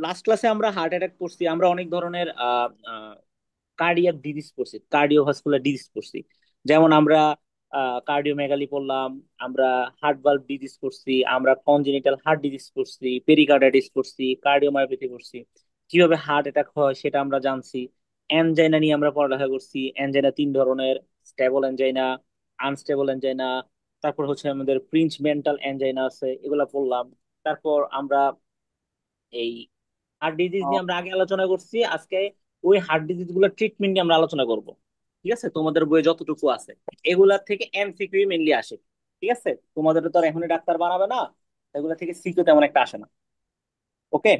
Last ক্লাসে আমরা heart attack পড়ছি, আমরা অনেক ধরনের কার্ডিয়াক ডিজিজ পড়ছি, কার্ডিওভাস্কুলার ডিজিজ পড়ছি। যেমন আমরা কার্ডিওমেগালি পড়লাম, আমরা হার্ট ভালভ ডিজিজ পড়ছি, আমরা কনজেনিটাল হার্ট ডিজিজ পড়ছি, পেরিকার্ডাইটিস পড়ছি, কার্ডিওমায়োপ্যাথি পড়ছি। কিভাবে হার্ট অ্যাটাক হয় সেটা আমরা জানছি। অ্যানজাইনা নিয়ে আমরা পড়ালেখা করছি। অ্যানজাইনা তিন ধরনের: স্টেবল অ্যানজাইনা, আনস্টেবল অ্যানজাইনা, তারপর হচ্ছে আমাদের প্রিন্স মেন্টাল অ্যানজাইনা আছে, এগুলা পড়লাম। তারপর আমরা এই হার্ট ডিজিজ নিয়ে আমরা আগে আলোচনা করছি। আজকে ওই হার্ট ডিজিজ গুলোর ট্রিটমেন্ট নিয়ে আমরা আলোচনা করব। ঠিক আছে, তোমাদের বইয়ে যতটুকু আছে এগুলা থেকে এমসিকিউ মেনলি আসে। ঠিক আছে, তোমাদের তো আর এখনই ডাক্তার বানাবে না, এগুলা থেকে সিকিউ তেমন একটা আসে না। ওকে।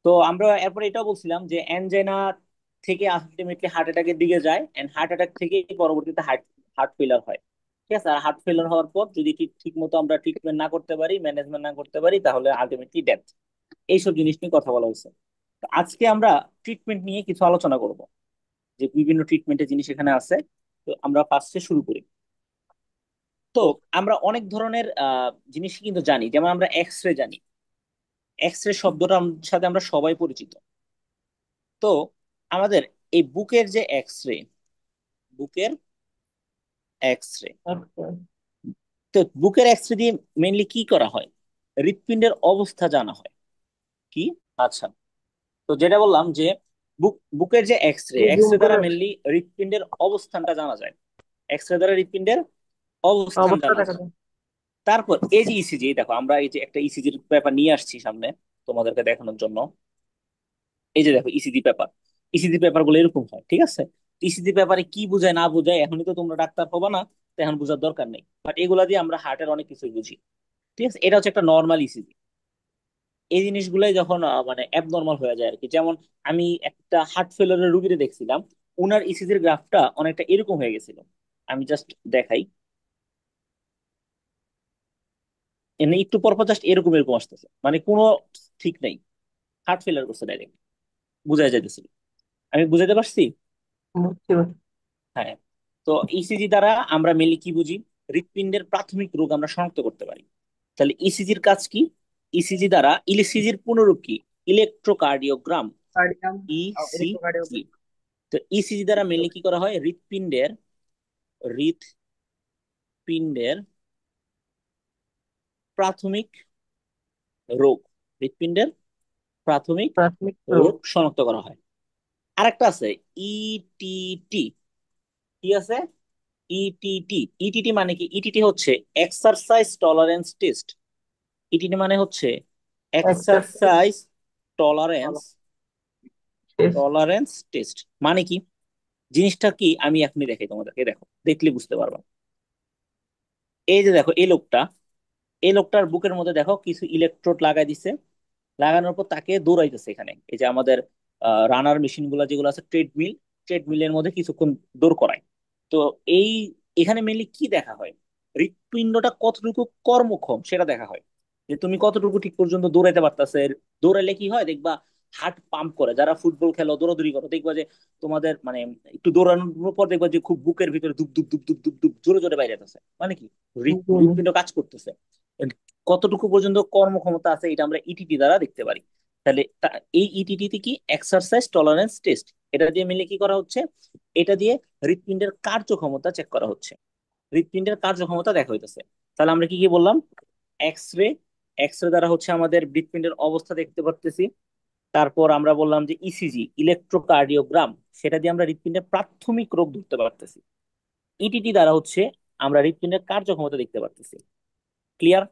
তো আমরা এরপর এটাও বলছিলাম যে অ্যানজাইনা থেকে আলটিমেটলি হার্ট অ্যাটাকের দিকে যায়, এন্ড হার্ট অ্যাটাক থেকে পরবর্তীতে হার্ট হার্ট ফেলিয়ার হয়। ঠিক আছে, আর হার্ট ফেলিয়ার হওয়ার পর যদি ঠিক ঠিক মতো আমরা ট্রিটমেন্ট না করতে পারি, ম্যানেজমেন্ট না করতে পারি, তাহলে আলটিমেটলি ডেথ। এইসব জিনিস নিয়ে কথা বলা হয়েছে। তো আজকে আমরা ট্রিটমেন্ট নিয়ে কিছু আলোচনা করব, যে বিভিন্ন ট্রিটমেন্টের জিনিস এখানে আছে। তো আমরা ফার্স্টে শুরু করি। তো আমরা অনেক ধরনের জিনিস কিন্তু জানি, যেমন আমরা এক্স রে জানি। এক্স রে শব্দটার সাথে আমরা সবাই পরিচিত। তো আমাদের এই বুকের যে এক্স রে, বুকের এক্স রে, আচ্ছা। তো বুকের এক্স রে দিয়ে মেইনলি কি করা হয়? হৃৎপিণ্ডের অবস্থা জানা হয়। কি? আচ্ছা, তো যেটা বললাম যে বুকের যে এক্স রে, এই এক্স জুম রে করে দ্বারা মেইনলি হৃৎপিণ্ডের অবস্থানটা জানা যায়। এক্স রে দ্বারা হৃৎপিণ্ডের অবস্থান অবস্থা জানা দেখা যায়। যায়। তারপর এই যে ইসিজি, দেখো আমরা এই যে একটা ইসিজির পেপার নিয়ে আসছি সামনে তোমাদেরকে দেখানোর জন্য। এই যে দেখো ইসিজি পেপার, ইসিজি পেপার গুলো এরকম হয়। ঠিক আছে, ইসিজি পেপারে কি বোঝায় না বোঝায় এখনই তো তোমরা ডাক্তার হবা না, তো এখন বোঝার দরকার নেই, বাট এগুলা দিয়ে আমরা হার্টের অনেক কিছু বুঝি। ঠিক আছে, এটা হচ্ছে একটা নর্মাল ইসিজি। এই জিনিসগুলাই যখন মানে অ্যাবনর্মাল হয়ে যায় আর কি। যেমন আমি একটা হার্ট ফেলিওরের রুগীরে দেখছিলাম, ওনার ইসিজির গ্রাফটা অনেকটা এরকম হয়ে গেছিল। আমি জাস্ট দেখাই, এমনি একটু পর পর জাস্ট এরকম এরকম আসতেছে, মানে কোনো ঠিক নেই, হার্ট ফেলিয়ার করছে ডাইরেক্ট, বুঝাই যাইতেছিল। আমি বুঝাইতে পারছি? বুঝছি বুঝছি। হ্যাঁ। তো ইসিজি দ্বারা আমরা মেনলি কি বুঝি? হৃৎপিণ্ডের প্রাথমিক রোগ আমরা শনাক্ত করতে পারি। তাহলে ইসিজির কাজ কি? ইসিজি দ্বারা, ইসিজির পুনরূপ কি? Electrocardiogram, cardium, ECG. ইলেকট্রোকার্ডিওগ্রাম। তো ইসিজি দ্বারা মেনলি কি করা হয়? হৃৎপিণ্ডের প্রাথমিক রোগ, হৃৎপিণ্ডের প্রাথমিক প্রাথমিক রোগ। রোগ শনাক্ত করা হয়। আরেকটা আছে ইটিটি। কি আছে? ইটিটি। ইটিটি মানে কি? ইটিটি হচ্ছে এক্সারসাইজ টলারেন্স টেস্ট। ইটিটি মানে হচ্ছে exercise exercise tolerance test. Tolerance test. মানে কি জিনিসটা কি আমি এখনই দেখাই তোমাদেরকে, দেখো দেখলে বুঝতে পারবা। এই যে দেখো এই লোকটার বুকের মধ্যে দেখো কিছু ইলেকট্রোড লাগাই দিছে। লাগানোর পর তাকে দৌড়াইতেছে। এখানে এই যে আমাদের রানার মেশিন গুলা যেগুলো আছে, ট্রেডমিলের মধ্যে কিছুক্ষণ দৌড় করায়। তো এই এখানে মেনলি কি দেখা হয়? হৃৎপিণ্ডটা কতটুকু কর্মক্ষম সেটা দেখা হয়, যে তুমি কতটুকু ঠিক পর্যন্ত দৌড়াইতে পারতেছে। দৌড়াইলে কি হয় দেখবা, হার্ট পাম্প করে। যারা ফুটবল খেলো, দৌড়াদৌড়ি করো, দেখবা যে তোমাদের মানে একটু দৌড়ানোর পর দেখবা যে খুব বুকের ভিতরে দুপ দুপ দুপ দুপ দুপ দুপ জোরে জোরে বাইরে আছে। মানে কি হৃৎপিণ্ড কাজ করতেছে। কতটুকু পর্যন্ত কর্মক্ষমতা আছে এটা আমরা ইটিটি দ্বারা দেখতে পারি। তাহলে এই ইটিটি কি? Exercise tolerance test. এটা দিয়ে মিলে কি করা হচ্ছে? এটা দিয়ে হৃৎপিণ্ডের কার্যক্ষমতা চেক করা হচ্ছে, হৃৎপিণ্ডের কার্যক্ষমতা দেখা হইতেছে। তাহলে আমরা কি কি বললাম? এক্স রে, এক্স রে দ্বারা হচ্ছে আমাদের হৃৎপিণ্ডের অবস্থা দেখতে পারতেছি। তারপর আমরা বললাম যে ইসিজি, ইলেকট্রোকার্ডিওগ্রাম, সেটা দিয়ে আমরা হৃৎপিণ্ডের প্রাথমিক রোগ ধরতে পারতেছি। ইটিটি দ্বারা হচ্ছে আমরা হৃৎপিণ্ডের কার্যক্ষমতা দেখতে পারতেছি। ক্লিয়ার?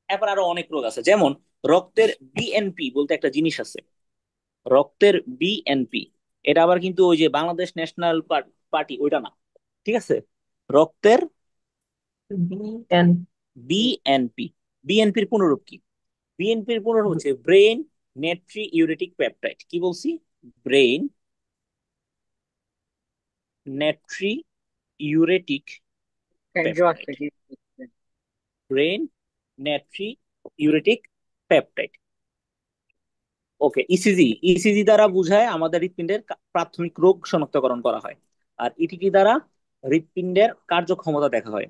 এখন আরো অনেক রোগ আছে, যেমন রক্তের বিএনপি বলতে একটা জিনিস আছে। রক্তের বিএনপি, এটা আবার কিন্তু ওই যে বাংলাদেশ ন্যাশনাল পার্টি ওইটা না। ঠিক আছে, রক্তের বিএন। বিএনপি। বিএনপির পুনরূপ কি? বিএনপির পুনরূপ হচ্ছে ব্রেন নেট্রি ইউরেটিক পেপটাইড। কি বলছি? Brain natriuretic peptide. Brain natriuretic peptide. Okay. ECG, ECG দ্বারা বোঝায় আমাদের হৃৎপিণ্ডের প্রাথমিক রোগ শনাক্তকরণ করা হয়। আর ইটিটি দ্বারা হৃৎপিণ্ডের কার্যক্ষমতা দেখা হয়।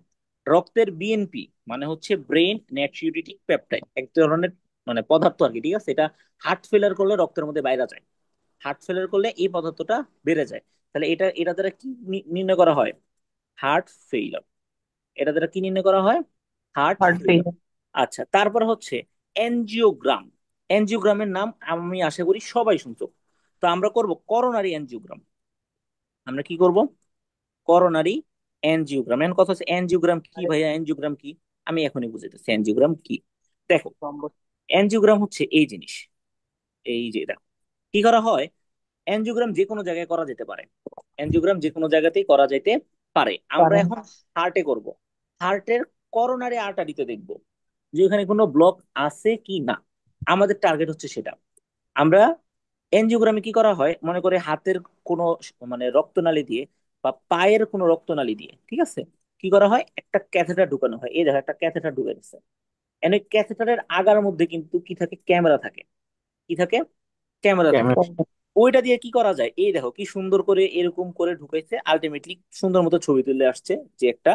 রক্তের বিএনপি মানে হচ্ছে ব্রেন নেট্রিউরেটিক পেপটাইড, এক ধরনের মানে পদার্থ আর কি, ঠিক আছে? এটা হার্ট ফেলার করলে রক্তের মধ্যে বাইরে যায়। হার্ট ফেলার করলে এই পদার্থটা বেড়ে যায়। তাহলে এটা দ্বারা কি নির্ণয় করা হয়? Heart failure. এটা দ্বারা কি নির্ণয় করা হয়? Heart heart failure. ফেলিয়ার। আচ্ছা, তারপর হচ্ছে এনজিওগ্রাম। এনজিওগ্রামের নাম আমি আশা করি সবাই শুনছো। তো আমরা করব করোনারি এনজিওগ্রাম। আমরা কি করব? Coronary angiogram. এখন কথা হচ্ছে এনজিওগ্রাম কি ভাইয়া, এনজিওগ্রাম কি? আমি এখনই বুঝাইতেছি এনজিওগ্রাম কি। দেখো, এনজিওগ্রাম হচ্ছে এই জিনিস। এই যে দেখো কি করা হয়। এনজিওগ্রাম যে কোনো জায়গায় করা যেতে পারে। এনজিওগ্রাম যে কোনো জায়গাতেই করা যেতে পারে। আমরা কারণ এখন হার্টে করব। হার্টের করোনারি আর্টারিতে দেখব যে ওখানে কোনো ব্লক আছে কি না। আমাদের টার্গেট হচ্ছে সেটা। আমরা এনজিওগ্রামে কি করা হয়, মনে করে হাতের কোনো মানে রক্তনালী দিয়ে বা পায়ের কোনো রক্তনালী দিয়ে, ঠিক আছে, কি করা হয়, একটা ক্যাথেটার ঢুকানো হয়। এই দেখো একটা ক্যাথেটার ঢুকে গেছে। এনে ক্যাথেটারের আগার মধ্যে কিন্তু কি থাকে, ক্যামেরা থাকে। কি থাকে? ক্যামেরা থাকে। ক্যামেরা। ওইটা দিয়ে কি করা যায়, এই দেখো কি সুন্দর করে এরকম করে ঢুকাইছে, আলটিমেটলি সুন্দর মতো ছবি তুলে আসছে যে একটা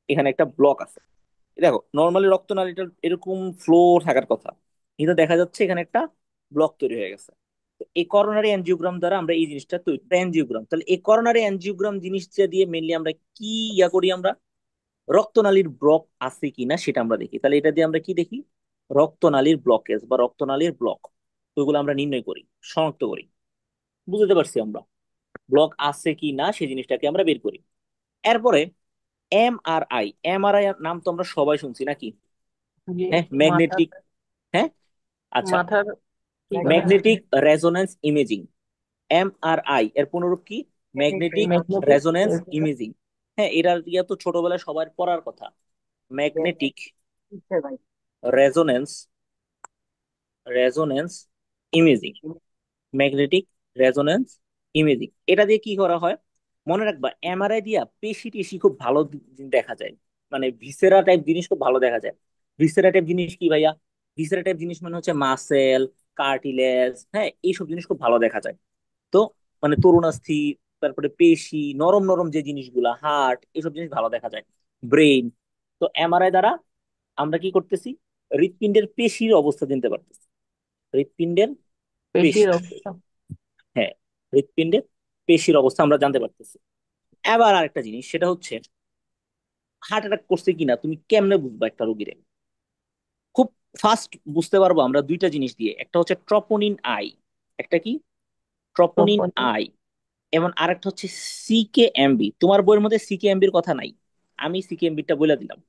এখানে একটা ব্লক আছে। এই দেখো নর্মালি রক্তনালীটা এরকম ফ্লো থাকার কথা, কিন্তু দেখা যাচ্ছে এখানে একটা ব্লক তৈরি হয়ে গেছে। তো এই করোনারি এনজিওগ্রাম দ্বারা আমরা এই জিনিসটা তৈরি, এনজিওগ্রাম। তাহলে এই করোনারি এনজিওগ্রাম জিনিসটা দিয়ে মেনলি আমরা কি করি, আমরা রক্তনালীর ব্লক আছে কিনা সেটা আমরা দেখি। তাহলে এটা দিয়ে আমরা কি দেখি? রক্তনালীর ব্লকেজ বা রক্তনালীর ব্লক, ওইগুলো আমরা নির্ণয় করি, শনাক্ত করি। বুঝতে পারছি আমরা ব্লক আছে কি না সেই জিনিসটাকে আমরা বের করি। এরপরে এমআরআই। এমআরআই নাম তো আমরা সবাই শুনছি নাকি? যে হ্যাঁ, মাথার ম্যাগনেটিক। হ্যাঁ, আচ্ছা, মাথার কি বলে? Magnetic resonance imaging. এমআরআই এর পুনরূপ কি? Magnetic magnetic. Resonance imaging. হ্যাঁ, এটার ইয়া তো ছোটবেলায় সবার পড়ার কথা। Magnetic resonance, resonance imaging. Magnetic resonance imaging, এটা দিয়ে কি করা হয়? মনে রাখবা, এমআরআই দিয়া পেশি টেশি খুব ভালো দেখা যায়। মানে ভিসেরা টাইপ জিনিস খুব ভালো দেখা যায়। ভিসেরা টাইপ জিনিস কি ভাইয়া? ভিসেরা টাইপ জিনিস মানে হচ্ছে মাসেল, কার্টিলেজ, হ্যাঁ, এইসব জিনিস খুব ভালো দেখা যায়। তো মানে তরুণাস্থি, তারপরে পেশি, নরম নরম যে জিনিসগুলা, হার্ট, এসব জিনিস ভালো দেখা যায়। ব্রেইন। তো এমআরআই দ্বারা আমরা কি করতেছি? হৃৎপিণ্ডের পেশির অবস্থা জানতে পারতেছি। হৃৎপিণ্ডের পেশি, পেশির অবস্থা। হ্যাঁ, হৃৎপিণ্ডের পেশির অবস্থা আমরা জানতে পারতেছি। এবার আরেকটা জিনিস, সেটা হচ্ছে হার্ট অ্যাটাক করছে কিনা তুমি কেমনে বুঝবা একটা রোগীরে? খুব ফাস্ট বুঝতে পারবো আমরা দুইটা জিনিস দিয়ে। একটা হচ্ছে ট্রপোনিন আই। একটা কি? ট্রপোনিন তখন আই। এবং আরেকটা হচ্ছে সিকেএমবি। তোমার বইয়ের মধ্যে সিকেএমবির কথা নাই, আমি সিকেএমবিটা বলে দিলাম,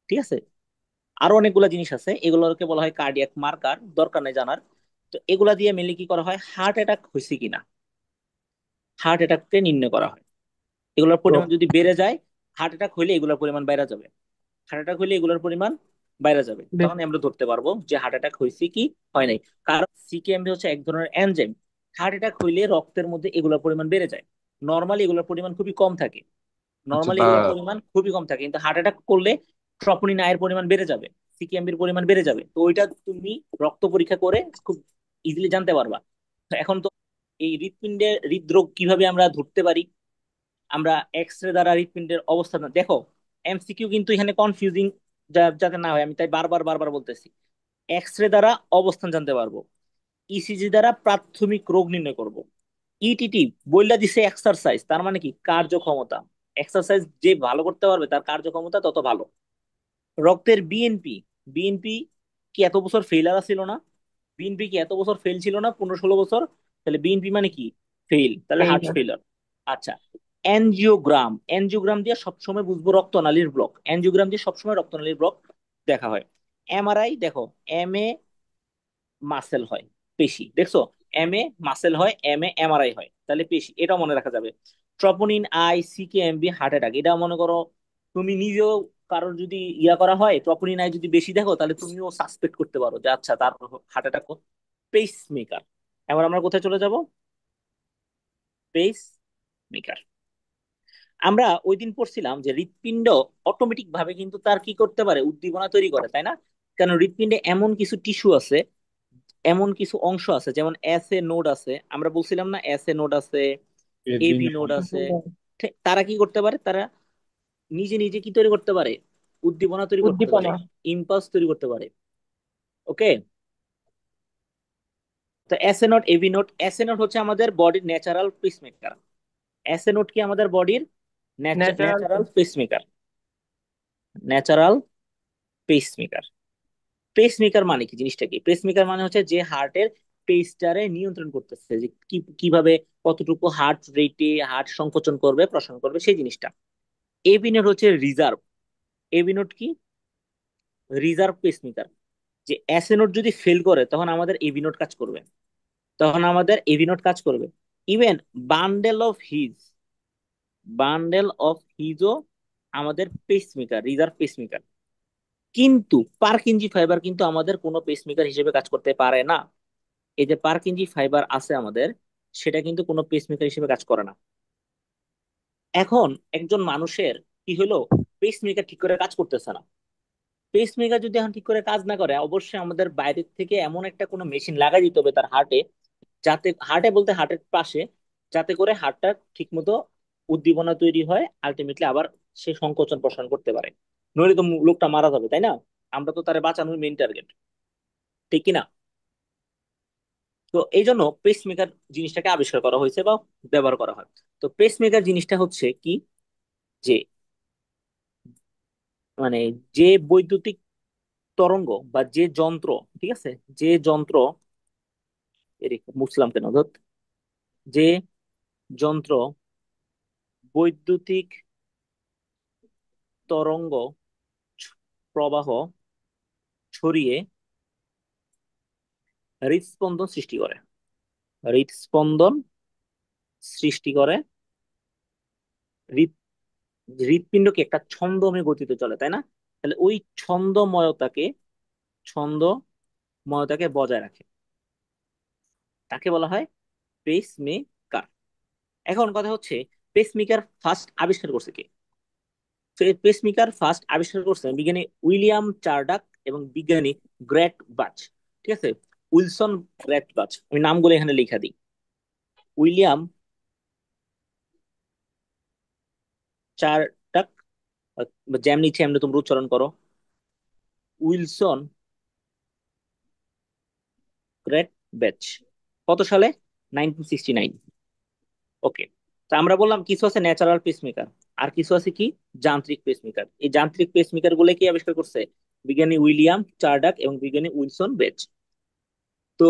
ঠিক আছে? আরো অনেকগুলো জিনিস আছে, এগুলোকে বলা হয় কার্ডিয়াক মার্কার, দরকার নেই জানার। তো এগুলা দিয়ে মেনলি কি করা হয়, হার্ট অ্যাটাক হয়েছে কিনা, হার্ট অ্যাটাককে নির্ণয় করা হয়। এগুলোর তো পরিমাণ যদি বেড়ে যায়, হার্ট অ্যাটাক হইলে এগুলোর পরিমাণ বাইরে যাবে। হার্ট অ্যাটাক হইলে এগুলোর পরিমাণ বাইরে যাবে, তখন বেশ- আমরা ধরতে পারবো যে হার্ট অ্যাটাক হয়েছে কি হয় নাই। কারণ সিকেএমবি হচ্ছে এক ধরনের এনজাইম। হার্ট অ্যাটাক হইলে রক্তের মধ্যে এগুলোর পরিমাণ বেড়ে যায়। নর্মালি এগুলোর পরিমাণ খুবই কম থাকে। আচ্ছা নর্মালি তা এগুলোর পরিমাণ খুবই কম থাকে, কিন্তু হার্ট অ্যাটাক করলে ট্রপোনিন আয়ের পরিমাণ বেড়ে যাবে, সিকেএমবির পরিমাণ বেড়ে যাবে। তো ওইটা তুমি রক্ত পরীক্ষা করে খুব ইজিলি জানতে পারবা। তো এখন তো এই হৃৎপিণ্ডের হৃদরোগ কিভাবে আমরা ধরতে পারি? আমরা এক্স রে দ্বারা হৃৎপিণ্ডের অবস্থা দেখো। এমসিকিউ কিন্তু এখানে কনফিউজিং যাতে না হয়, আমি তাই বারবার বারবার বলতেছি। এক্স রে দ্বারা অবস্থান জানতে পারবো, ইসিজি দ্বারা প্রাথমিক রোগ নির্ণয় করব, ইটিটি বইলা দিছে এক্সারসাইজ, তার মানে কি কার্যক্ষমতা। এক্সারসাইজ যে ভালো করতে পারবে তার কার্যক্ষমতা তত ভালো। রক্তের বিএনপি। বিএনপি কি এত বছর ফেইলার ছিল না? বিএনপি কি এত বছর ফেল ছিল না, 15-16 বছর? তাহলে বিএনপি মানে কি? ফেল, তাহলে এই হার্ট না। ফেলার। আচ্ছা, এনজিওগ্রাম। এনজিওগ্রাম দিয়ে সবসময় বুঝবো রক্তনালীর ব্লক। এনজিওগ্রাম দিয়ে সবসময় রক্তনালীর ব্লক দেখা হয়। এমআরআই দেখো, এম এ মাসেল হয়, পেশি, দেখছো? এম এ মাসেল হয়, এম এ এমআরআই হয়, তাহলে পেশি, এটা মনে রাখা যাবে। Troponin I, CKMB heart attack, এটা মনে করো তুমি নিজেও, কারোর যদি ইয়া করা হয় ট্রপোনিন আই যদি বেশি দেখো, তাহলে তুমিও সাসপেক্ট করতে পারো যে আচ্ছা তার হার্ট অ্যাটাক। Pace maker. এবার আমরা কোথায় চলে যাব? Pace maker. আমরা ওই দিন পড়ছিলাম যে হৃৎপিণ্ড অটোমেটিক ভাবে কিন্তু তার কি করতে পারে, উদ্দীপনা তৈরি করে, তাই না? কারণ হৃৎপিণ্ডে এমন কিছু টিস্যু আছে, এমন কিছু অংশ আছে, যেমন এস এ নোড আছে, আমরা বলছিলাম না এস এ নোড আছে, এবি এপি নোড নোড। আছে। তারা কি করতে পারে, তারা নিজে নিজে কি তৈরি করতে পারে, উদ্দীপনা তৈরি করতে পারে, উদ্দীপনা। ইম্পালস তৈরি করতে পারে। ওকে, তো SA node AV node, SA node হচ্ছে আমাদের বডির ন্যাচারাল পেসমেকার। এসএ নট কি আমাদের বডির natural. Natural pacemaker, natural pacemaker. Pacemaker মানে কি, জিনিসটা কি? পেসমেকার মানে হচ্ছে যে হার্টের পেসটারে নিয়ন্ত্রণ করতেছে, যে কিভাবে কতটুকু হার্ট রেটে হার্ট সংকোচন করবে প্রসারণ করবে সেই জিনিসটা। এবি নোট হচ্ছে রিজার্ভ। এবি নোট কি? Reserve pacemaker. যে এসএ নোট যদি ফেল করে তখন আমাদের এবি নোট কাজ করবে, তখন আমাদের এবি নোট কাজ করবে। Even bundle of His, bundle of হিজও আমাদের পেসমেকার, রিজার্ভ পেসমেকার। কিন্তু পার্কিনজি ফাইবার কিন্তু আমাদের কোনো পেসমেকার হিসেবে কাজ করতে পারে না। এই যে পার্কিনজি ফাইবার আছে আমাদের, সেটা কিন্তু কোনো পেসমেকার হিসেবে কাজ করে না। এখন একজন মানুষের কি হলো, পেসমেকার ঠিক করে কাজ করতেছে না। পেসমেকার যদি এখন ঠিক করে কাজ না করে, অবশ্যই আমাদের বাইরের থেকে এমন একটা কোনো মেশিন লাগাই দিতে হবে তার হার্টে, যাতে হার্টে বলতে হার্টের পাশে, যাতে করে হার্টটা ঠিক মতো উদ্দীপনা তৈরি হয়, আলটিমেটলি আবার সে সংকোচন প্রসারণ করতে পারে। নইলে তো লোকটা মারা যাবে, তাই না? আমরা তো তারে বাঁচানোর মেইন টার্গেট, ঠিক কিনা? তো এই জন্য পেসমেকার জিনিসটাকে আবিষ্কার করা হয়েছে বা ব্যবহার করা হয়। তো পেসমেকার জিনিসটা হচ্ছে কি, যে মানে যে বৈদ্যুতিক তরঙ্গ বা যে যন্ত্র, ঠিক আছে, যে যন্ত্র, মুসলাম কেন ধর, যে যন্ত্র বৈদ্যুতিক তরঙ্গ প্রবাহ ছড়িয়ে হৃদস্পন্দন সৃষ্টি করে, হৃদস্পন্দন সৃষ্টি করে, হৃদ হৃৎপিণ্ড কি একটা ছন্দময় গতিতে চলে, তাই না? তাহলে ওই ছন্দময়তাকে, ছন্দময়তাকে বজায় রাখে, তাকে বলা হয় পেস মেকার। এখন কথা হচ্ছে, পেসমেকার ফার্স্ট আবিষ্কার করছে কে? পেসমেকার ফার্স্ট আবিষ্কার করছেন বিজ্ঞানী উইলিয়াম চার্ডাক এবং বিজ্ঞানী গ্রেট বাচ, ঠিক আছে, উইলসন গ্রেট বাচ। আমি নামগুলো এখানে লিখা দিই। উইলিয়াম চার্ডাক, যেমনি ইচ্ছে এমনি তোমরা উচ্চারণ করো, উইলসন গ্রেট ব্যাচ। কত সালে? 1969। ওকে। তা আমরা বললাম কিছু আছে ন্যাচারাল পেসমেকার, আর কিছু আছে কি যান্ত্রিক পেসমেকার। এই যান্ত্রিক পেসমেকার গুলো কি আবিষ্কার করছে? বিজ্ঞানী উইলিয়াম চার্ডাক এবং বিজ্ঞানী উইলসন বেচ। তো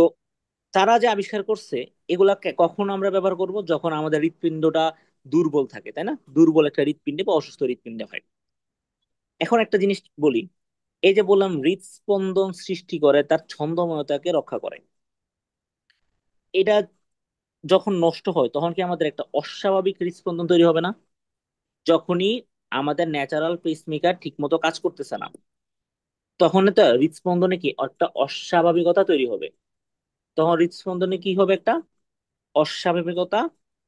তারা যে আবিষ্কার করছে, এগুলাকে কখন আমরা ব্যবহার করব? যখন আমাদের হৃৎপিণ্ডটা দুর্বল থাকে, তাই না? দুর্বল একটা হৃৎপিণ্ডে বা অসুস্থ হৃৎপিণ্ডে হয়। এখন একটা জিনিস বলি, এই যে বললাম হৃদস্পন্দন সৃষ্টি করে, তার ছন্দময়তাকে রক্ষা করে, এটা যখন নষ্ট হয় তখন কি আমাদের একটা অস্বাভাবিক হৃদস্পন্দন তৈরি হবে না? যখনই আমাদের ন্যাচারাল পেসমেকার ঠিক মতো কাজ করতেছে না, তখন তো হৃদস্পন্দনে কি একটা অস্বাভাবিকতা তৈরি হবে। তখন হৃদস্পন্দনে কি হবে, একটা অস্বাভাবিকতা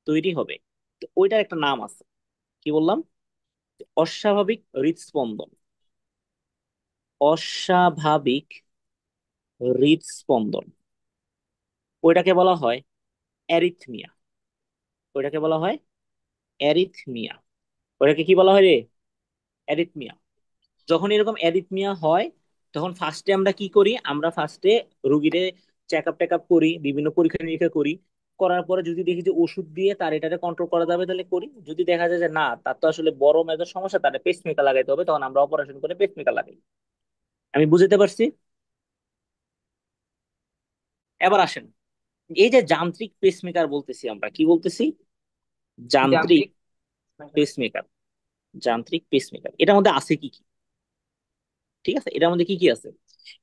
তৈরি হবে। তো ওইটার একটা নাম আছে, কি বললাম? অস্বাভাবিক হৃদস্পন্দন। অস্বাভাবিক হৃদস্পন্দন, ওইটাকে বলা হয় অ্যারিথমিয়া। ওইটাকে বলা হয় অ্যারিথমিয়া। ওইটাকে কি বলা হয় রে? অ্যারিথমিয়া। যখন এরকম অ্যারিথমিয়া হয়, তখন ফার্স্টে আমরা কি করি? আমরা ফার্স্টে রুগীরে চেক আপ টেক আপ করি, বিভিন্ন পরীক্ষা নিরীক্ষা করি। করার পরে যদি দেখি যে ওষুধ দিয়ে তার এটাকে কন্ট্রোল করা যাবে তাহলে করি। যদি দেখা যায় যে না, তার তো আসলে বড় মেজর সমস্যা, তাহলে পেসমেকার লাগাইতে হবে, তখন আমরা অপারেশন করে পেসমেকার লাগাই। আমি বুঝতে পারছি? এবার আসেন, এই যে যান্ত্রিক পেসমেকার বলতেছি, আমরা কি বলতেছি? যান্ত্রিক যান্ত্রিক। পেসমেকার। যান্ত্রিক পেসমেকার এটার মধ্যে আছে কি কি? ঠিক আছে, এটার মধ্যে কি কি আছে?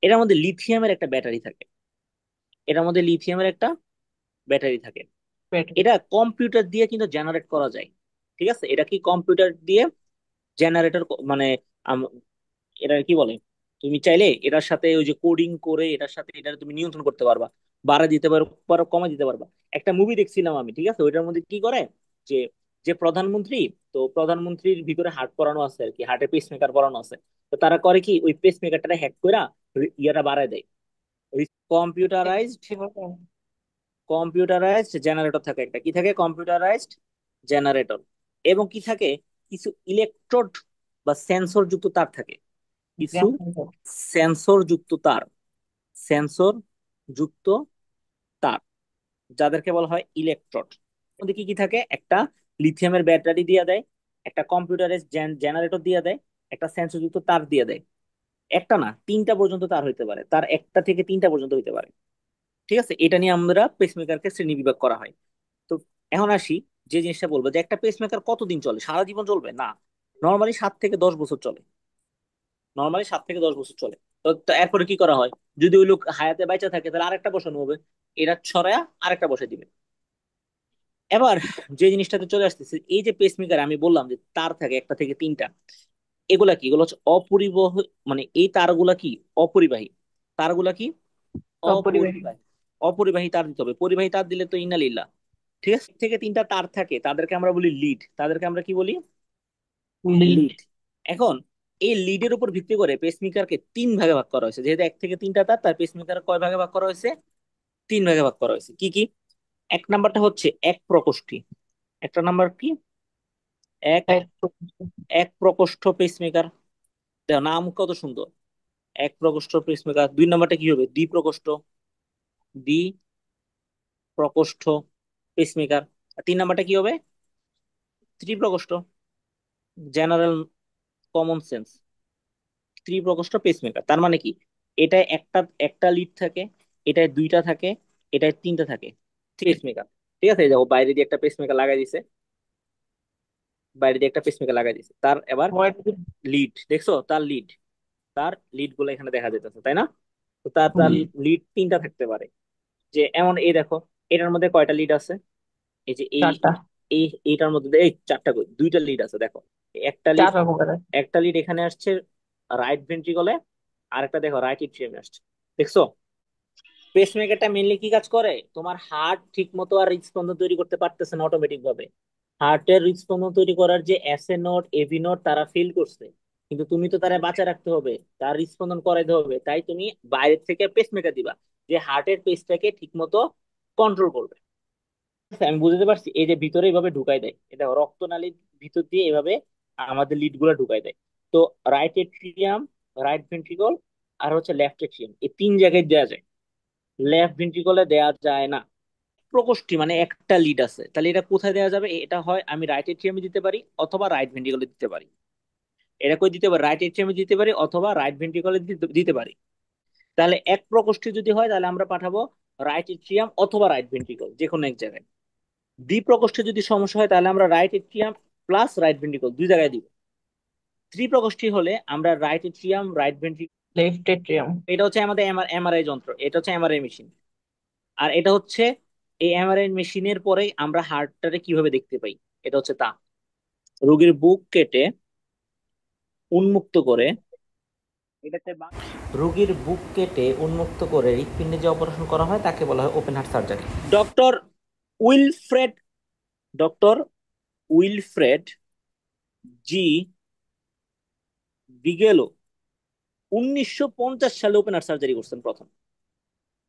এটার মধ্যে লিথিয়ামের একটা ব্যাটারি থাকে, এটার মধ্যে লিথিয়ামের একটা ব্যাটারি থাকে। ব্যাটারি। এটা কম্পিউটার দিয়ে কিন্তু জেনারেট করা যায়। ঠিক আছে, এটা কি কম্পিউটার দিয়ে জেনারেটর, মানে আম- এটা কি বলে, তুমি চাইলে এটার সাথে ওই যে কোডিং করে এটার সাথে এটা তুমি নিয়ন্ত্রণ করতে পারবা, বাড়া দিতে পারো কমা দিতে পারবা। একটা মুভি দেখছিলাম আমি, ঠিক আছে, ওইটার মধ্যে কি করে, যে যে প্রধানমন্ত্রী, তো প্রধানমন্ত্রীর ভিতরে হার্ট পরানো আছে আর কি, হার্টে পেসমেকার পরানো আছে। তো তারা করে কি, ওই পেসমেকারটা হ্যাক করে ইয়াটা বাড়ায় দেয়। কম্পিউটারাইজড, কম্পিউটারাইজড জেনারেটর থাকে, একটা কি থাকে, কম্পিউটারাইজড জেনারেটর। এবং কি থাকে, কিছু ইলেকট্রোড বা সেন্সর যুক্ত তার থাকে, কিছু সেন্সর যুক্ত তার, সেন্সর যুক্ত তার। যাদেরকে বলা হয় ইলেকট্রোড। মধ্যে কি কি থাকে? একটা লিথিয়ামের ব্যাটারি দিয়ে দেয়, একটা কম্পিউটারের জেনারেটর দিয়ে দেয়, একটা সেন্সরযুক্ত তার দিয়ে দেয়। একটা না, তিনটা পর্যন্ত তার হইতে পারে, তার একটা থেকে তিনটা পর্যন্ত হইতে পারে। ঠিক আছে, এটা নিয়ে আমরা পেসমেকারকে শ্রেণী বিভাগ করা হয়। তো এখন আসি, যে জিনিসটা বলবো যে একটা পেসমেকার কতদিন চলে, সারা জীবন চলবে না, নর্মালি 7 থেকে 10 বছর চলে। নর্মালি 7 থেকে 10 বছর চলে। তো এরপরে কি করা হয়? যদি ওই লোক হায়াতে বাইচা থাকে তাহলে আরেকটা বসানো হবে, এটা ছড়ায়া আরেকটা বসাই দিবে। এবার যে জিনিসটাতে চলে আসতেছে, এই যে পেসমেকার আমি বললাম যে তার থাকে একটা থেকে তিনটা, এগুলা কি? এগুলো হচ্ছে অপরিবহ, মানে এই তারগুলা কি? অপরিবাহী। তারগুলা কি? অপরিবাহী। অপরিবাহী। অপরিবাহী তার দিতে হবে, পরিবাহী তার দিলে তো ইন্নালিল্লাহ। ঠিক আছে, থেকে তিনটা তার থাকে, তাদেরকে আমরা বলি লিড। তাদেরকে আমরা কি বলি? লিড। লিড। এখন এই লিডের উপর ভিত্তি করে পেসমেকারকে তিন ভাগে ভাগ করা হয়েছে। যেহেতু এক থেকে তিনটা তার, তার পেসমেকার কয় ভাগে ভাগ করা হয়েছে? তিন ভাগে ভাগ করা হয়েছে। কি কি? এক নাম্বারটা হচ্ছে এক প্রকোষ্ঠী। একটা নাম্বার কি? এক এক এক প্রকোষ্ঠ পেসমেকার। দেখো নাম কত সুন্দর, এক প্রকোষ্ঠ পেসমেকার। দুই নাম্বারটা কি হবে? দ্বি প্রকোষ্ঠ। দ্বি প্রকোষ্ঠ পেসমেকার। আর তিন নাম্বারটা কি হবে? ত্রিপ্রকোষ্ঠ। জেনারেল কমন সেন্স, ত্রিপ্রকোষ্ঠ পেসমেকার। তার মানে কি? এটায় একটা একটা লিড থাকে, এটায় দুইটা থাকে, এটায় তিনটা থাকে পেসমেকার। ঠিক আছে, এই দেখো বাইরে দিয়ে একটা পেসমেকার লাগাই দিছে, বাইরে দিয়ে একটা পেসমেকার লাগাই দিছে, তার এবার ওয়াইড লিড দেখছো? তার লিড, তার লিড গুলো এখানে দেখা যাইতেছে, তাই না? তো তার তার লিড। লিড তিনটা থাকতে পারে। যে এমন এই দেখো, এটার মধ্যে কয়টা লিড আছে? এই যে এই চারটা। এই এইটার মধ্যে এই চারটা কই, দুইটা লিড আছে দেখো। একটা লিড, চার রকমের আছে। একটা লিড এখানে আসছে রাইট ভেন্ট্রিকলে, আর একটা দেখো রাইট এট্রিয়ামে আসছে। দেখছো? পেসমেকারটা মেইনলি কি কাজ করে? তোমার হার্ট ঠিক মতো আর হৃদস্পন্দন তৈরি করতে পারতেছে না অটোমেটিক ভাবে। হার্টের হৃদস্পন্দন তৈরি করার যে এসএ নোড এভি নোড তারা ফেল করছে, কিন্তু তুমি তো তারা বাঁচা রাখতে হবে, তার হৃদস্পন্দন করাইতে হবে, তাই তুমি বাইরে থেকে পেসমেকার দিবা, যে হার্টের পেসটাকে ঠিক মতো কন্ট্রোল করবে। আচ্ছা, আমি বুঝতে পারছি। এই যে ভিতরে এইভাবে ঢুকাই দেয়, এটা রক্তনালীর ভিতর দিয়ে এভাবে আমাদের লিড গুলা ঢুকাই দেয়। তো রাইট এট্রিয়াম, রাইট ভেন্ট্রিকল, আর হচ্ছে লেফট এট্রিয়াম, এই তিন জায়গায় দেওয়া যায়। লেফট ভেন্ট্রিকলে দেওয়া যায় না। প্রকোষ্ঠী মানে একটা লিড আছে, তাহলে এটা কোথায় দেওয়া যাবে? এটা হয় আমি রাইট এট্রিয়ামে দিতে পারি অথবা রাইট ভেন্ট্রিকলে দিতে পারি। এটা কই দিতে পারি? রাইট এট্রিয়ামে দিতে পারি অথবা রাইট ভেন্ট্রিকলে দিতে পারি। তাহলে এক প্রকোষ্ঠী যদি হয় তাহলে আমরা পাঠাবো রাইট এট্রিয়াম অথবা রাইট ভেন্ট্রিকল, যে কোনো এক জায়গায়। দ্বিপ্রকোষ্ঠে যদি সমস্যা হয় তাহলে আমরা right atrium plus right ventricle দুই জায়গায় দিব। ত্রিপ্রকোষ্ঠী হলে আমরা right atrium, right ventricle. Left atrium. এটা হচ্ছে আমাদের এমআরআই যন্ত্র, এটা হচ্ছে এমআরআই মেশিন। আর এটা হচ্ছে এই এমআরআই মেশিনের পরেই আমরা হার্টটারে কিভাবে দেখতে পাই। এটা হচ্ছে তা, রোগীর বুক কেটে উন্মুক্ত করে, এটাতে রোগীর বুক কেটে উন্মুক্ত করে হৃৎপিণ্ডে যে অপারেশন করা হয় তাকে বলা হয় open heart surgery. Doctor Wilfred doctor Wilfred G Bigelow 1950 সালে ওপেন হার্ট সার্জারি করছেন প্রথম।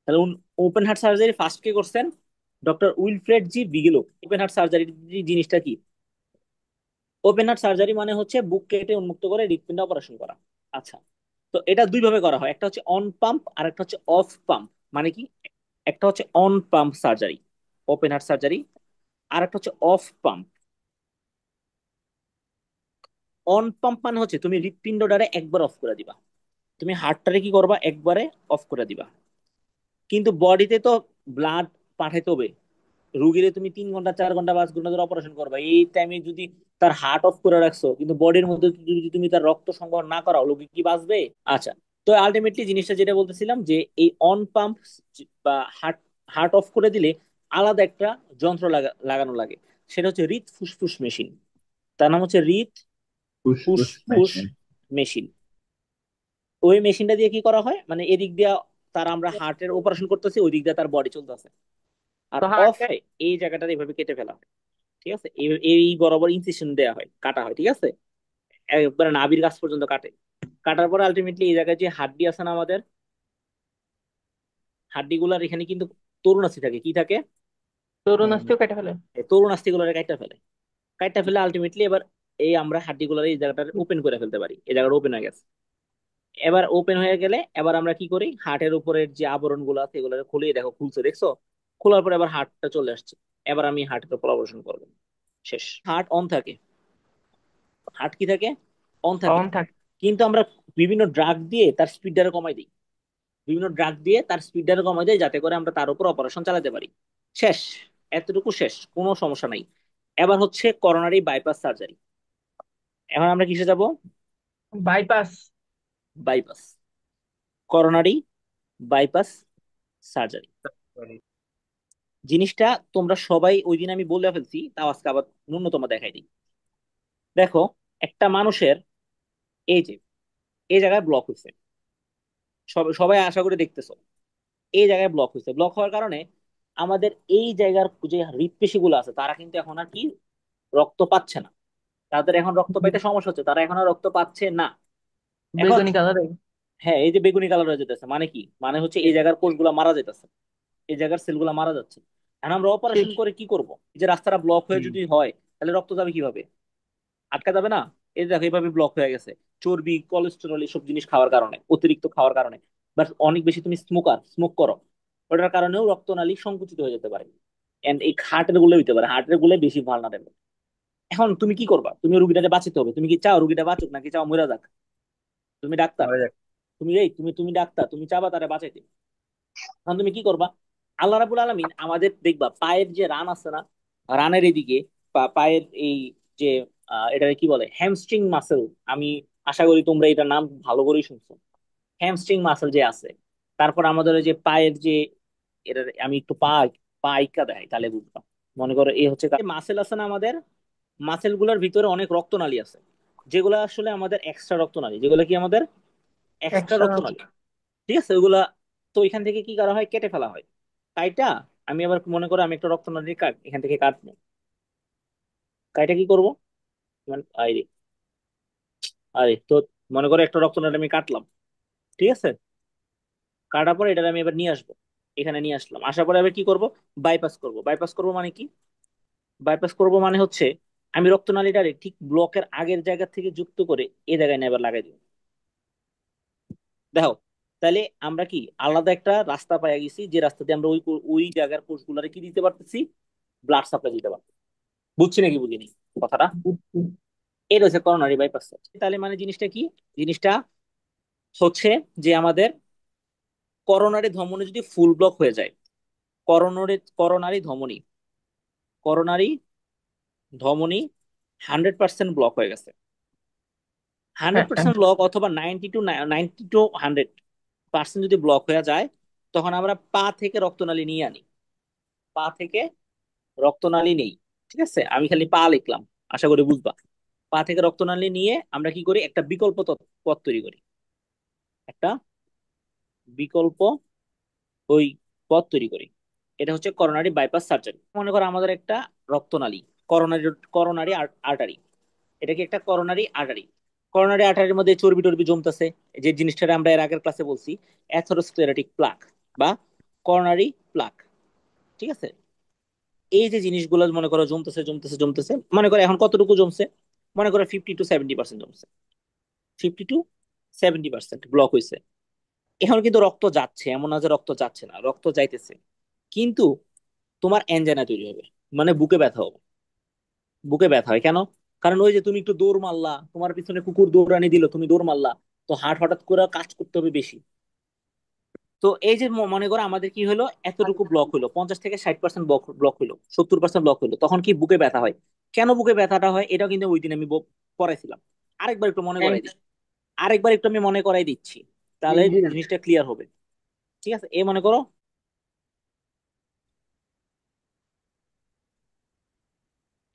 তাহলে ওপেন হার্ট সার্জারি ফার্স্ট কে করছেন? Doctor Wilfred G Bigelow. Open heart surgery জিনিসটা কি? ওপেন হার্ট সার্জারি মানে হচ্ছে বুক কেটে উন্মুক্ত করে হৃৎপিণ্ড অপারেশন করা। আচ্ছা, তো এটা দুই ভাবে করা হয়, একটা হচ্ছে অন পাম্প আর একটা হচ্ছে অফ পাম্প। মানে কি? একটা হচ্ছে on pump surgery, open heart surgery, আর একটা হচ্ছে অফ পাম্প। অন পাম্প মানে হচ্ছে তুমি হৃৎপিণ্ডটারে একবার অফ করে দিবা, তুমি হার্টটারে কি করবা? একবারে অফ করে দিবা। কিন্তু বডিতে তো ব্লাড পাঠাইতে হবে, রুগীরে তুমি 3 ঘন্টা 4 ঘন্টা 5 ঘন্টা ধরে অপারেশন করবা, এই টাইমে যদি তার হার্ট অফ করে রাখছো কিন্তু বডির মধ্যে যদি তুমি তার রক্ত সংগ্রহ না করাও, রোগী কি বাঁচবে? আচ্ছা, তো আলটিমেটলি জিনিসটা যেটা বলতেছিলাম যে এই অন পাম্প বা হার্ট হার্ট অফ করে দিলে আলাদা একটা যন্ত্র লাগানো লাগে, সেটা হচ্ছে হৃদ ফুসফুস মেশিন। তার নাম হচ্ছে হৃদ ফুসফুস ফুসফুস মেশিন। মেশিন। ওই মেশিনটা দিয়ে কি করা হয়, মানে এদিক দিয়ে তার আমরা হার্টের অপারেশন করতেছি, ওই দিক দিয়ে তার বডি চলতেছে। আর তো হার্ট। অফে এই জায়গাটা এইভাবে কেটে ফেলা হয়। ঠিক আছে, এই বরাবর ইনসিশন দেওয়া হয়, কাটা হয়। ঠিক আছে, একবারে নাভির কাছ পর্যন্ত কাটে। কাটার পর আলটিমেটলি এই জায়গায় যে হাড্ডি আছে না আমাদের, হাড্ডি গুলার এখানে কিন্তু তরুণ আস্থি থাকে। কি থাকে? তরুণ অস্থিও কেটে ফেলে। এই তরুণ আস্থি গুলারে কাটা ফেলে। কাটা ফেলে আলটিমেটলি এবার এই আমরা হাড্ডি গুলার এই জায়গাটা ওপেন করে ফেলতে পারি, এই জায়গাটা ওপেন হয়ে গেছে। এবার ওপেন হয়ে গেলে এবার আমরা কি করি? হার্টের উপরের যে আবরণ গুলো আছে এগুলো খুলিয়ে দেখো, খুলছে দেখছো? খোলার পরে আবার হার্টটা চলে আসছে। এবার আমি হার্টের উপর অপারেশন করবো। শেষ। হার্ট অন থাকে। হার্ট কি থাকে? অন থাকে। অন থাকে। কিন্তু আমরা বিভিন্ন ড্রাগ দিয়ে তার স্পিডটারে কমাই দিই। বিভিন্ন ড্রাগ দিয়ে তার স্পিডটারে কমাই দেয় যাতে করে আমরা তার উপর অপারেশন চালাতে পারি। শেষ। এতটুকু শেষ, কোনো সমস্যা নাই। এবার হচ্ছে করোনারি বাইপাস সার্জারি। এখন আমরা কিসে যাব? Bypass. Bypass. Coronary bypass surgery জিনিসটা তোমরা সবাই ওই দিন আমি বলে ফেলছি, তাও আজকে আবার ন্যূনতম দেখাই দিই। দেখো, একটা মানুষের এই যে এই জায়গায় ব্লক হয়েছে। সবাই সবাই আশা করে দেখতেছো, এই জায়গায় ব্লক হয়েছে। ব্লক হওয়ার কারণে আমাদের এই জায়গার যে হৃৎপেশি গুলো আছে তারা কিন্তু এখন আর কি রক্ত পাচ্ছে না। তাদের এখন রক্ত পাইতে সমস্যা হচ্ছে, তারা এখন আর রক্ত পাচ্ছে না। এখন বেগুনি কালারে। হ্যাঁ, এই যে বেগুনি কালার হয়ে যেতেছে মানে কি? মানে হচ্ছে এই জায়গার কোষগুলা মারা যেতেছে, এই জায়গার সেলগুলা মারা যাচ্ছে। এখন আমরা অপারেশন শেষ। করে কি করব? এই যে রাস্তাটা ব্লক হয়ে যদি হয়, তাহলে রক্ত যাবে কিভাবে? আটকা যাবে না? এই যে দেখো এইভাবে ব্লক হয়ে গেছে। চর্বি, কোলেস্টেরল এসব জিনিস খাওয়ার কারণে, অতিরিক্ত খাওয়ার কারণে, বা অনেক বেশি তুমি স্মোক করো, ওটার কারণেও রক্তনালী সংকুচিত হয়ে যেতে পারে। এন্ড এই হার্টের গুলো হইতে পারে, হার্টের গুলো বেশি ভালনারেবল। এখন তুমি কি করবা? তুমি রুগীটাকে বাঁচাতে হবে। তুমি কি চাও রুগীটা বাঁচুক নাকি চাও মরে যাক? তুমি ডাক্তার, মারা যাক। তুমি ডাক্তার, তুমি চাবা তারা বাঁচাইতে। তখন তুমি কি করবা? আল্লাহ রাবুল আলামিন আমাদের দেখবা পায়ের যে রান আছে না, রানের এদিকে পায়ের এই যে এটাকে কি বলে, হ্যামস্ট্রিং মাসেল। আমি আশা করি তোমরা এটার নাম ভালো করেই শুনছো। হ্যামস্ট্রিং মাসেল যে আছে, তারপর আমাদের ওই যে পায়ের যে এটা, আমি একটু পা আইকা দেয় তাহলে বুঝবা। মনে করো এই হচ্ছে মাসেল আছে না আমাদের, মাসেল গুলোর ভিতরে অনেক রক্তনালী আছে, যেগুলো আসলে আমাদের এক্সট্রা রক্তনালী, যেগুলো কি আমাদের এক্সট্রা এক্সট্রা। রক্তনালী। ঠিক আছে, ওইগুলা তো এখান থেকে কি করা হয়, কেটে ফেলা হয়। তাইটা আমি আবার মনে করো আমি একটা রক্তনালী কাট এখান থেকে কাটবো। কাইটা কি করবো? আরে, আরে তো মনে করো একটা রক্তনালী আমি কাটলাম। ঠিক আছে, কাটার পর এটা আমি এবার নিয়ে আসবো। এখানে নিয়ে আসলাম, আসার পরে এবার কি করব? বাইপাস করব। বাইপাস করব মানে কি? বাইপাস করব মানে হচ্ছে আমি রক্তনালীটারে ঠিক ব্লকের আগের জায়গা থেকে যুক্ত করে এই জায়গায় নিয়ে এবার লাগাই দিব। দেখো, তাহলে আমরা কি আলাদা একটা রাস্তা পাই গেছি, যে রাস্তা দিয়ে আমরা ওই জায়গার কোষগুলারে কি দিতে পারতেছি, ব্লাড সাপ্লাই দিতে পারতেছি। বুঝছি নাকি বুঝিনি কথাটা? এটা হচ্ছে করোনারি বাইপাস। তাহলে মানে জিনিসটা কি? জিনিসটা হচ্ছে যে আমাদের করোনারি ধমনী যদি ফুল ব্লক হয়ে যায়, করোনারি ধমনী, করোনারি ধমনী 100% ব্লক হয়ে গেছে। হ্যাঁ, 100% ব্লক অথবা 90 to 100% যদি ব্লক হয়ে যায়, তখন আমরা পা থেকে রক্তনালী নিয়ে আনি। পা থেকে রক্তনালী নেই। ঠিক আছে, আমি খালি পা লিখলাম, আশা করি বুঝবা। পা থেকে রক্তনালী নিয়ে আমরা কি করি, একটা বিকল্প পথ তৈরি করি। একটা বিকল্প ওই পথ তৈরি করি। এটা হচ্ছে করোনারি বাইপাস সার্জারি। মনে করো আমাদের একটা রক্তনালী, করোনারি করোনারি আর্টারি, এটা কি একটা করোনারি আর্টারি। করোনারি আর্টারির মধ্যে চর্বি টর্বি জমতেছে, যে জিনিসটা আমরা এর আগের ক্লাসে বলছি, অ্যাথেরোস্ক্লেরোটিক প্লাক বা করোনারি প্লাক। ঠিক আছে, এই যে জিনিসগুলো মনে করো জমতেছে জমতেছে জমতেছে, মনে করো এখন কতটুকু জমছে, মনে করো 50 to 70% জমছে। 50 to 70% ব্লক হয়েছে। এখন কিন্তু রক্ত যাচ্ছে, এমন না যে রক্ত যাচ্ছে না, রক্ত যাইতেছে। কিন্তু তোমার অ্যানজাইনা তৈরি হবে, মানে বুকে ব্যথা হবে। বুকে ব্যথা হয় কেন? কারণ ওই যে তুমি একটু দৌড় মারলা, তোমার পিছনে কুকুর দৌড়ানি দিল, তুমি দৌড় মারলা, তো হার্ট হঠাৎ করে কাজ করতে হবে বেশি। তো এই যে মনে করো আমাদের কি হলো, এতটুকু ব্লক হলো, 50 থেকে 60% ব্লক ব্লক হলো, 70% ব্লক হলো, তখন কি বুকে ব্যথা হয়। কেন বুকে ব্যথাটা হয় এটাও কিন্তু ওই দিন আমি পড়াইছিলাম। আরেকবার একটু মনে করাই দিই, আরেকবার একটু আমি মনে করাই দিচ্ছি, তাহলে জিনিসটা ক্লিয়ার হবে। ঠিক আছে, এই মনে করো,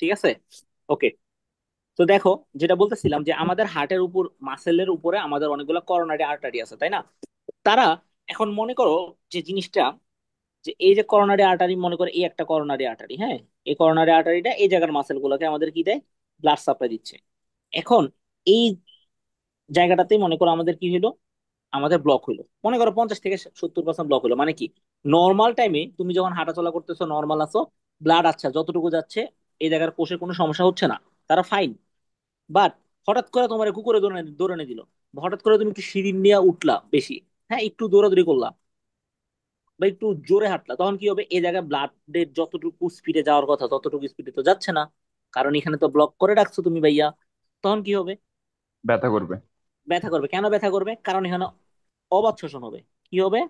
ঠিক আছে, ওকে। তো দেখো, যেটা বলতেছিলাম যে আমাদের হার্টের উপর, মাসেলের উপরে আমাদের অনেকগুলো করোনারি আর্টারি আছে, তাই না? তারা, এখন মনে করো যে জিনিসটা, যে এই যে করোনারি আর্টারি, মনে করো এই একটা করোনারি আর্টারি, হ্যাঁ, এই করোনারি আর্টারিটা এই জায়গার মাসেল গুলোকে আমাদের কি দেয়, ব্লাড সাপ্লাই দিচ্ছে। এখন এই জায়গাটাতেই মনে করো আমাদের কি হলো, আমাদের ব্লক হলো, মনে করো 50 থেকে 70% ব্লক হলো। মানে কি, নর্মাল টাইমে তুমি যখন হাঁটাচলা করতেছো নর্মাল আছো, ব্লাড আচ্ছা যতটুকু যাচ্ছে, এই জায়গার কোষের কোনো সমস্যা হচ্ছে না, তারা ফাইন। বাট হঠাৎ করে তোমার কুকুরে দৌড়ানো দৌড়ানো দিল, হঠাৎ করে তুমি একটু সিঁড়ি নিয়ে উঠলা বেশি, হ্যাঁ একটু দৌড়াদৌড়ি করলা, বা একটু জোরে হাঁটলা, তখন কি হবে? এই জায়গায় ব্লাডের যতটুকু স্পিডে যাওয়ার কথা ততটুকু স্পিডে তো যাচ্ছে না, কারণ এখানে তো ব্লক করে রাখছো তুমি ভাইয়া। তখন কি হবে? ব্যথা করবে। ব্যথা করবে। কেন ব্যথা করবে? কারণ এখানে অবাত শোষণ হবে। কি হবে?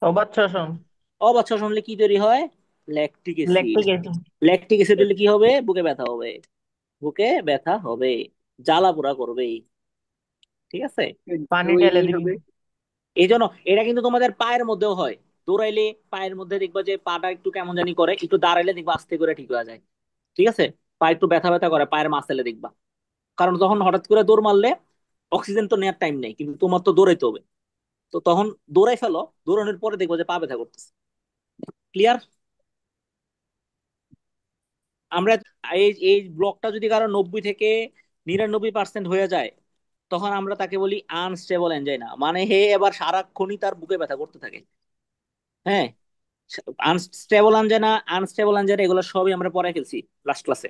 অবাত শ্বসন। অবাত শোষণ হলে কি তৈরি হয়? Lactic acid. Lactic acid. Lactic acid হলে কি হবে? বুকে ব্যথা হবে। বুকে ব্যথা হবে, জ্বালা পোড়া করবে। ঠিক আছে? পানি তো ঢেলে এই দিবি। হবে। এই জন্য এটা কিন্তু তোমাদের পায়ের মধ্যেও হয়। দৌড়াইলে পায়ের মধ্যে দেখবা যে পাটা একটু কেমন জানি করে, একটু দাঁড়াইলে দেখবা আস্তে করে ঠিক হয়ে যায়। ঠিক আছে? পা একটু ব্যথা ব্যথা করে পায়ের মাসেলে দেখবা, কারণ তখন হঠাৎ করে দৌড় মারলে অক্সিজেন তো নেওয়ার টাইম নেই, কিন্তু তোমার তো দৌড়াইতে হবে। তো তখন দৌড়াই ফেলো, দৌড়ানোর পরে দেখবো যে পা ব্যথা করতেছে। ক্লিয়ার? আমরা এই এই ব্লকটা যদি কারো 90 থেকে 99% হয়ে যায়, তখন আমরা তাকে বলি আনস্টেবল এনজাইনা, মানে হে এবার সারাক্ষণই তার বুকে ব্যথা করতে থাকে। হ্যাঁ, আনস্টেবল আনজানা এগুলো সবই আমরা পড়ে ফেলছি লাস্ট ক্লাসে।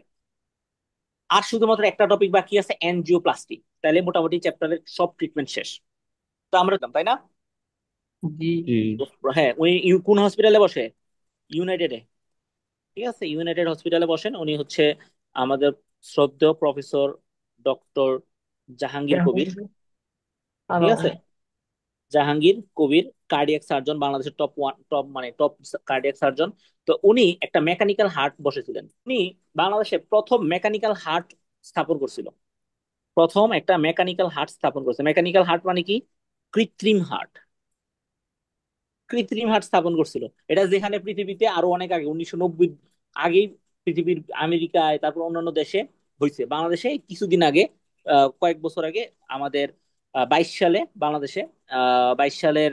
আর শুধুমাত্র একটা টপিক বাকি আছে, এনজিওপ্লাস্টি। তাহলে মোটামুটি চ্যাপ্টারের সব ট্রিটমেন্ট শেষ। তো আমরা জানতাম, তাই না? জি। জি। তো হ্যাঁ, উনি কোন হসপিটালে বসে? ইউনাইটেডে। ঠিক আছে, ইউনাইটেড হসপিটালে বসেন। উনি হচ্ছে আমাদের শ্রদ্ধেয় প্রফেসর ডক্টর জাহাঙ্গীর কবির। ঠিক ভালো। আছে? জাহাঙ্গীর কবির কার্ডিয়াক সার্জন, বাংলাদেশের টপ ওয়ান, টপ মানে টপ কার্ডিয়াক সার্জন। তো উনি একটা মেকানিক্যাল হার্ট বসেছিলেন। উনি বাংলাদেশে প্রথম মেকানিক্যাল হার্ট স্থাপন করছিল। প্রথম একটা মেকানিক্যাল হার্ট স্থাপন করছে। মেকানিক্যাল হার্ট মানে কি? কৃত্রিম হার্ট। কৃত্রিম হার্ট স্থাপন করছিল। এটা যেখানে পৃথিবীতে আরো অনেক আগে 1990 আগেই পৃথিবীর আমেরিকায়, তারপর অন্যান্য দেশে হয়েছে, বাংলাদেশে কিছুদিন আগে, কয়েক বছর আগে আমাদের 22 সালে বাংলাদেশে, 22 সালের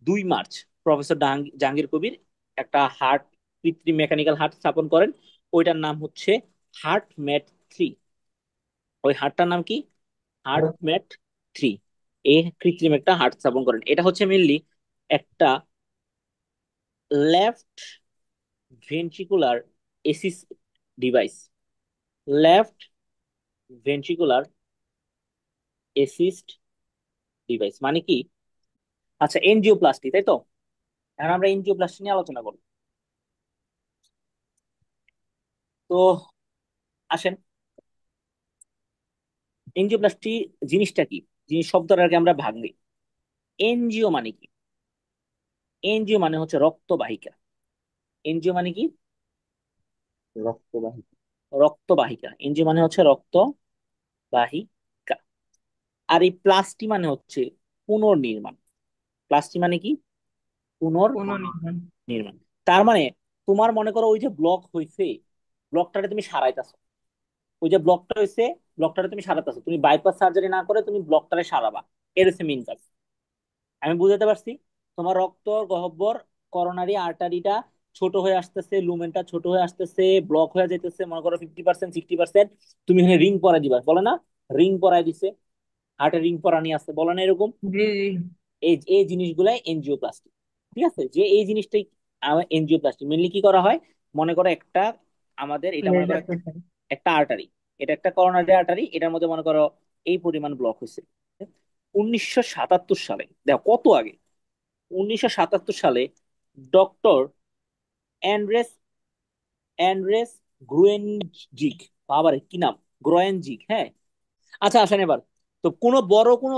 2 মার্চ প্রফেসর জাহাঙ্গীর কবির একটা হার্ট, কৃত্রিম মেকানিক্যাল হার্ট স্থাপন করেন। ওইটার নাম হচ্ছে হার্ট ম্যাট 3। ওই হার্টটার নাম কি? Heart mate 3। এই কৃত্রিম একটা হার্ট স্থাপন করেন। এটা হচ্ছে মেনলি একটা left ventricular axis device. Left ventricular assist device মানে কি? আচ্ছা, এনজিওপ্লাস্টি, তাই তো? এখন আমরা এনজিওপ্লাস্টি নিয়ে আলোচনা করব। তো আসেন, এনজিওপ্লাস্টি জিনিসটা কি? জিনিস শব্দটাকে আগে আমরা ভাঙি। এনজিও মানে কি? এনজিও মানে হচ্ছে রক্তবাহিকা। এনজিও মানে কি? রক্তবাহী। রক্তবাহিকা। এনজিও মানে হচ্ছে রক্তবাহিকা। আর এই প্লাস্টি মানে হচ্ছে পুনর্নির্মাণ। প্লাস্টি মানে কি? পুনর্নির্মাণ। পুনর্নির্মাণ। তার মানে তোমার মনে করো ওই যে ব্লক হয়েছে, ব্লকটারে তুমি সারাইতেছো। ওই যে ব্লকটা হয়েছে, ব্লকটারে তুমি সারাতেছো, তুমি বাইপাস সার্জারি না করে তুমি ব্লকটারে সারাবা। এর হচ্ছে মেইন কাজ। আমি বুঝাতে পারছি? তোমার রক্ত গহ্বর, করোনারি আর্টারিটা ছোট হয়ে আসতেছে, লুমেনটা ছোট হয়ে আসতেছে, ব্লক হয়ে যাইতেছে, মনে করো 50% 60%। তুমি এখানে রিং পরাই দিবা, বলে না? রিং পরাই দিছে, হার্টে রিং পরানি আছে, বলে না এরকম? জি জি। এই এই জিনিসগুলাই এনজিওপ্লাস্টি। ঠিক আছে? যে এই জিনিসটাই এনজিওপ্লাস্টি মেনলি কি করা হয়? মনে করো একটা, আমাদের এটা মনে করো লেজার ট্রিটমেন্ট। একটা আর্টারি, এটা একটা করোনারি আর্টারি, এটার মধ্যে মনে করো এই পরিমাণ ব্লক হয়েছে। 1977 সালে, দেখো কত আগে! 1977 সালে ডক্টর অ্যান্ড্রেস অ্যান্ড্রেস গ্রুয়েনজিক, বাবারে কি নাম! গ্রয়েনজিক, হ্যাঁ। আচ্ছা আসেন এবার। তো কোনো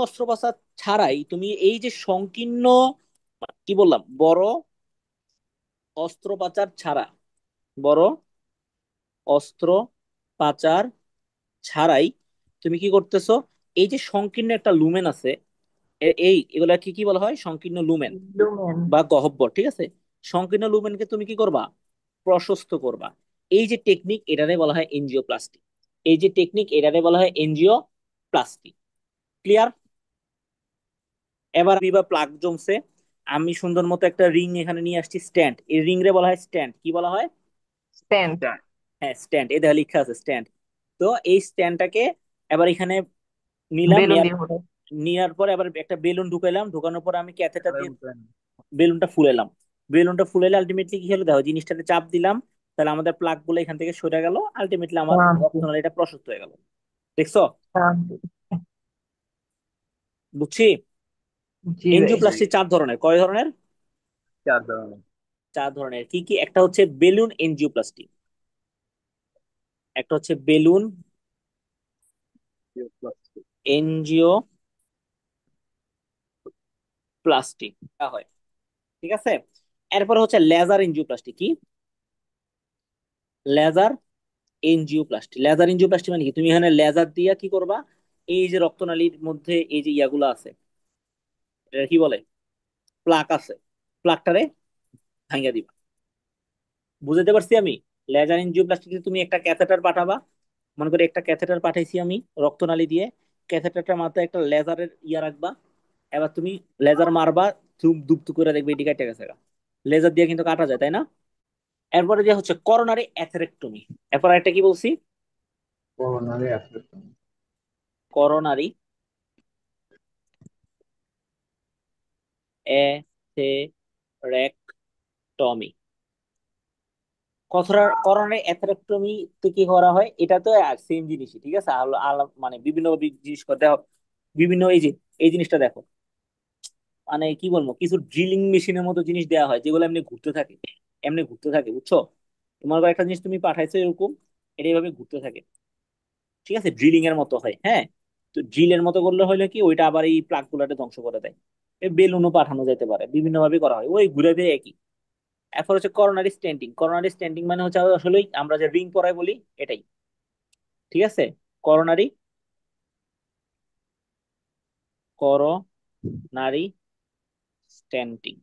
অস্ত্রোপচার ছাড়াই তুমি এই যে সংকীর্ণ, কি বললাম, বড় অস্ত্রোপচার ছাড়া, বড় অস্ত্রোপচার ছাড়াই তুমি কি করতেছো? এই যে সংকীর্ণ একটা লুমেন আছে, এগুলা কি কি বলা হয়? সংকীর্ণ লুমেন লুমেন। বা গহ্বর। ঠিক আছে? সংকীর্ণ লুমেনকে তুমি কি করবা? প্রশস্ত করবা। এই যে টেকনিক, এটারে বলা হয় এনজিওপ্লাস্টি। এই যে টেকনিক, এটারে বলা হয় এনজিওপ্লাস্টি। ক্লিয়ার? এবার বা প্লাগ জমছে, আমি সুন্দর মতো একটা রিং এখানে নিয়ে আসছি, স্ট্যান্ড। এই রিং রে বলা হয় স্ট্যান্ড। কি বলা হয়? স্ট্যান্ড। হ্যাঁ, স্ট্যান্ড। এই দেখা লেখা আছে স্ট্যান্ড। তো এই স্ট্যান্ডটাকে এবার এখানে নিলাম, বেলুন দিয়ে ভরে। নেওয়ার পর এবার একটা বেলুন ঢুকাইলাম, ঢুকানোর পর আমি ক্যাথেটার দিয়ে বেলুনটা ফুলাইলাম। বেলুনটা ফুলাইলে আলটিমেটলি কি হলো? দেখো, জিনিসটাতে চাপ দিলাম, তাহলে আমাদের প্লাগ গুলো এখান থেকে সরে গেল, আলটিমেটলি আমার শান্তি। রক্তনালীটা প্রশস্ত হয়ে গেল। দেখছো? শান্তি। বুঝছি। জি ভাই। এনজিওপ্লাস্টি 4 ধরনের। কয় ধরনের? 4 ধরনের। চার ধরনের কি কি? একটা হচ্ছে বেলুন এনজিওপ্লাস্টি, একটা হচ্ছে বেলুন এনজিওপ্লাস্টি হয়, ঠিক আছে। এরপর হচ্ছে লেজার এনজিওপ্লাস্টি। কি? Laser angioplasty. লেজার এনজিওপ্লাস্টি মানে কি? তুমি এখানে লেজার দিয়া কি করবা, এই যে রক্তনালীর মধ্যে এই যে ইয়াগুলো আছে, এটা কি বলে, প্লাক আছে, প্লাকটারে ভাঙিয়ে দিবা। বুঝতে পারছি আমি? লেজার এনজিওপ্লাস্টিতে তুমি একটা ক্যাথেটার পাঠাবা, মনে করি একটা ক্যাথেটার পাঠাইছি আমি রক্তনালী দিয়ে, ক্যাথেটারটার মাথায় একটা লেজারের ইয়া রাখবা, এবার তুমি লেজার মারবা, ধুপ ধুপ করে দেখবে এটি কেটে গেছে। লেজার দিয়ে কিন্তু কাটা যায়, তাই না? এরপরে যে হচ্ছে করোনারি অ্যাথেরেক্টমি। এরপর একটা কি বলছি? Coronary atherectomy. Coronary atherectomy. কথার করোনারি অ্যাথেরেক্টমি তে কি করা হয়, এটা তো সেম জিনিসই, ঠিক আছে। মানে বিভিন্ন জিনিস করতে হবে, বিভিন্ন এই যে এই জিনিসটা দেখো, মানে কি বলবো, কিছু ড্রিলিং মেশিনের মতো জিনিস দেওয়া হয় যেগুলো এমনি ঘুরতে থাকে, এমনি ঘুরতে থাকে, বুঝছো? তোমার একটা জিনিস তুমি পাঠাইছো এরকম, এটা এইভাবে ঘুরতে থাকে, ঠিক আছে, ড্রিলিং এর মতো হয়, হ্যাঁ। তো ড্রিলের মতো করলে হলে কি, ওইটা আবার এই প্লাগ গুলাতে ধ্বংস করে দেয়। এই বেলুনও পাঠানো যেতে পারে, বিভিন্ন ভাবে করা হয়, ওই ঘুরে ফিরে একই। এরপর হচ্ছে করোনারি স্টেন্টিং। করোনারি স্টেন্টিং মানে হচ্ছে আসলে আমরা যে রিং পরাই বলি এটাই, ঠিক আছে। Coronary, coronary stenting.